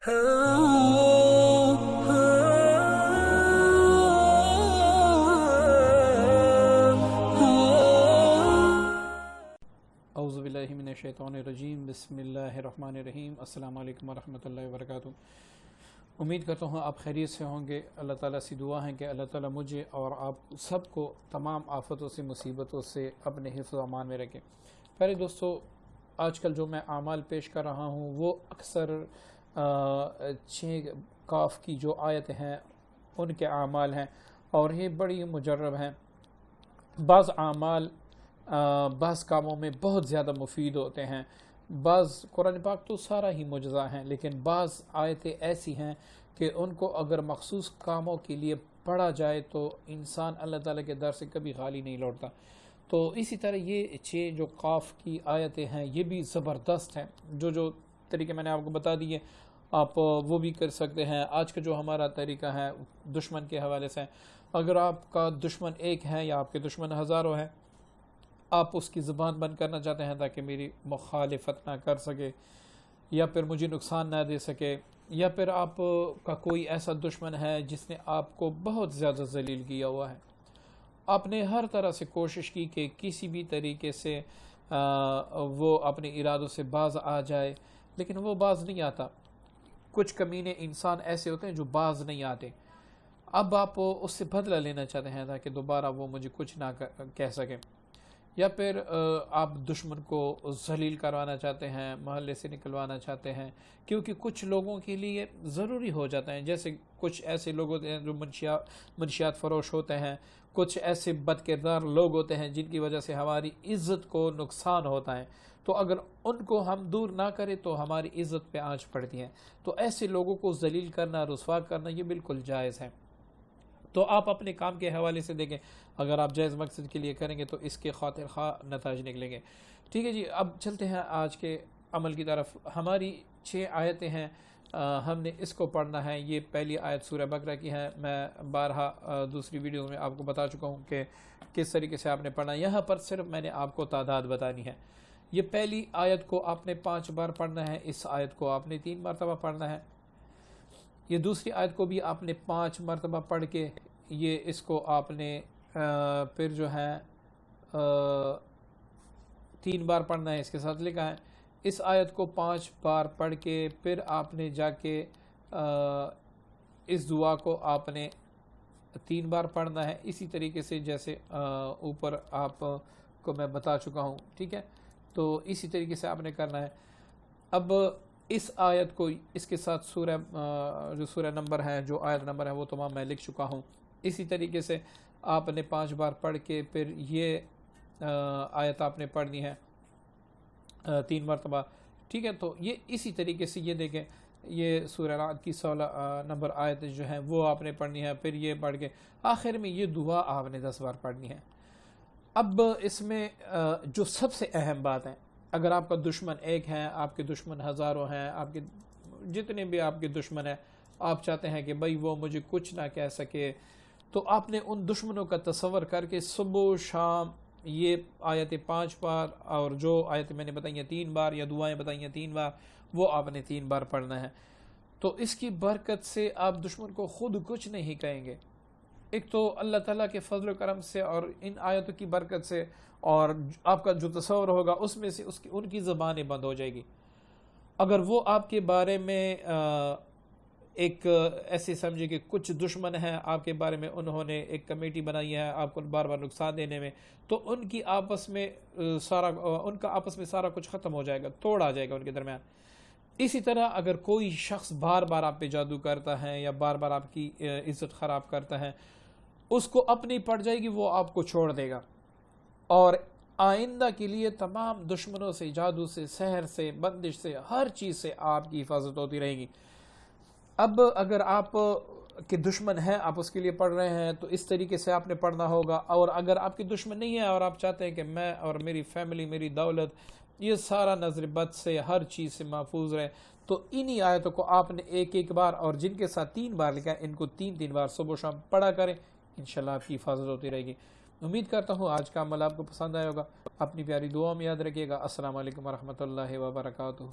اعوذ باللہ من الشیطان الرجیم، بسم اللہ الرحمن الرحیم۔ السلام علیکم ورحمۃ اللہ وبرکاتہ۔ امید کرتا ہوں آپ خیریت سے ہوں گے۔ اللہ تعالیٰ سے دعا ہے کہ اللہ تعالیٰ مجھے اور آپ سب کو تمام آفتوں سے، مصیبتوں سے اپنے حفظ و امان میں رکھے۔ پہلے دوستو، آج کل جو میں اعمال پیش کر رہا ہوں وہ اکثر 6 کاف کی جو آیتیں ہیں ان کے اعمال ہیں، اور یہ بڑی مجرب ہیں۔ بعض اعمال بعض کاموں میں بہت زیادہ مفید ہوتے ہیں، بعض قرآن پاک تو سارا ہی معجزہ ہیں، لیکن بعض آیتیں ایسی ہیں کہ ان کو اگر مخصوص کاموں کے لیے پڑھا جائے تو انسان اللہ تعالیٰ کے در سے کبھی خالی نہیں لوٹتا۔ تو اسی طرح یہ 6 جو قاف کی آیتیں ہیں یہ بھی زبردست ہیں۔ جو طریقے میں نے آپ کو بتا دیے آپ وہ بھی کر سکتے ہیں۔ آج کا جو ہمارا طریقہ ہے دشمن کے حوالے سے، اگر آپ کا دشمن ایک ہے یا آپ کے دشمن ہزاروں ہیں، آپ اس کی زبان بند کرنا چاہتے ہیں تاکہ میری مخالفت نہ کر سکے یا پھر مجھے نقصان نہ دے سکے، یا پھر آپ کا کوئی ایسا دشمن ہے جس نے آپ کو بہت زیادہ ذلیل کیا ہوا ہے، آپ نے ہر طرح سے کوشش کی کہ کسی بھی طریقے سے وہ اپنے ارادوں سے باز آ جائے، لیکن وہ باز نہیں آتا۔ کچھ کمینے انسان ایسے ہوتے ہیں جو باز نہیں آتے۔ اب آپ اس سے بدلہ لینا چاہتے ہیں تاکہ دوبارہ وہ مجھے کچھ نہ کہہ سکے، یا پھر آپ دشمن کو ذلیل کروانا چاہتے ہیں، محلے سے نکلوانا چاہتے ہیں، کیونکہ کچھ لوگوں کے لیے ضروری ہو جاتا ہے۔ جیسے کچھ ایسے لوگ ہوتے ہیں جو منشیات فروش ہوتے ہیں، کچھ ایسے بد کردار لوگ ہوتے ہیں جن کی وجہ سے ہماری عزت کو نقصان ہوتا ہے، تو اگر ان کو ہم دور نہ کریں تو ہماری عزت پہ آنچ پڑتی ہے۔ تو ایسے لوگوں کو ذلیل کرنا، رسوا کرنا یہ بالکل جائز ہے۔ تو آپ اپنے کام کے حوالے سے دیکھیں، اگر آپ جائز مقصد کے لیے کریں گے تو اس کے خاطر خواہ نتائج نکلیں گے۔ ٹھیک ہے جی، اب چلتے ہیں آج کے عمل کی طرف۔ ہماری 6 آیتیں ہیں، ہم نے اس کو پڑھنا ہے۔ یہ پہلی آیت سورہ بقرہ کی ہے۔ میں بارہا دوسری ویڈیو میں آپ کو بتا چکا ہوں کہ کس طریقے سے آپ نے پڑھنا ہے۔ یہاں پر صرف میں نے آپ کو تعداد بتانی ہے۔ یہ پہلی آیت کو آپ نے 5 بار پڑھنا ہے، اس آیت کو آپ نے 3 مرتبہ پڑھنا ہے۔ یہ دوسری آیت کو بھی آپ نے 5 مرتبہ پڑھ کے یہ اس کو آپ نے پھر جو ہے 3 بار پڑھنا ہے، اس کے ساتھ لکھا ہے۔ اس آیت کو 5 بار پڑھ کے پھر آپ نے جا کے اس دعا کو آپ نے 3 بار پڑھنا ہے، اسی طریقے سے جیسے اوپر آپ کو میں بتا چکا ہوں۔ ٹھیک ہے، تو اسی طریقے سے آپ نے کرنا ہے۔ اب اس آیت کو اس کے ساتھ جو سورہ نمبر ہے، جو آیت نمبر ہے وہ تمام میں لکھ چکا ہوں۔ اسی طریقے سے آپ نے 5 بار پڑھ کے پھر یہ آیت آپ نے پڑھنی ہے 3 مرتبہ۔ ٹھیک ہے، تو یہ اسی طریقے سے یہ دیکھیں، یہ سورہ رعد کی 16 نمبر آیت جو ہے وہ آپ نے پڑھنی ہے، پھر یہ پڑھ کے آخر میں یہ دعا آپ نے 10 بار پڑھنی ہے۔ اب اس میں جو سب سے اہم بات ہے، اگر آپ کا دشمن ایک ہے، آپ کے دشمن ہزاروں ہیں، آپ کے جتنے بھی آپ کے دشمن ہیں، آپ چاہتے ہیں کہ بھائی وہ مجھے کچھ نہ کہہ سکے، تو آپ نے ان دشمنوں کا تصور کر کے صبح و شام یہ آیتیں 5 بار، اور جو آیتیں میں نے بتائی ہیں 3 بار، یا دعائیں بتائی ہیں 3 بار، وہ آپ نے 3 بار پڑھنا ہے۔ تو اس کی برکت سے آپ دشمن کو خود کچھ نہیں کہیں گے۔ ایک تو اللہ تعالیٰ کے فضل و کرم سے اور ان آیتوں کی برکت سے، اور آپ کا جو تصور ہوگا اس میں سے ان کی زبانیں بند ہو جائے گی۔ اگر وہ آپ کے بارے میں ایک ایسے سمجھے کہ کچھ دشمن ہیں آپ کے بارے میں، انہوں نے ایک کمیٹی بنائی ہے آپ کو بار بار نقصان دینے میں، تو ان کا آپس میں سارا کچھ ختم ہو جائے گا، توڑ آ جائے گا ان کے درمیان۔ اسی طرح اگر کوئی شخص بار بار آپ پہ جادو کرتا ہے یا بار بار آپ کی عزت خراب کرتا ہے، اس کو اپنی پڑ جائے گی، وہ آپ کو چھوڑ دے گا، اور آئندہ کے لیے تمام دشمنوں سے، جادو سے، سحر سے، بندش سے، ہر چیز سے آپ کی حفاظت ہوتی رہے گی۔ اب اگر آپ کے دشمن ہے، آپ اس کے لیے پڑھ رہے ہیں، تو اس طریقے سے آپ نے پڑھنا ہوگا۔ اور اگر آپ کے دشمن نہیں ہے اور آپ چاہتے ہیں کہ میں اور میری فیملی، میری دولت، یہ سارا نظر بد سے، ہر چیز سے محفوظ رہے، تو انہی آیتوں کو آپ نے ایک بار، اور جن کے ساتھ 3 بار لکھا ہے، ان کو 3 بار صبح و شام پڑھا کریں، انشاءاللہ آپ کی حفاظت ہوتی رہے گی۔ امید کرتا ہوں آج کا عمل آپ کو پسند آئے ہوگا۔ اپنی پیاری دعاؤں میں یاد رکھیے گا۔ السلام علیکم ورحمۃ اللہ وبرکاتہ۔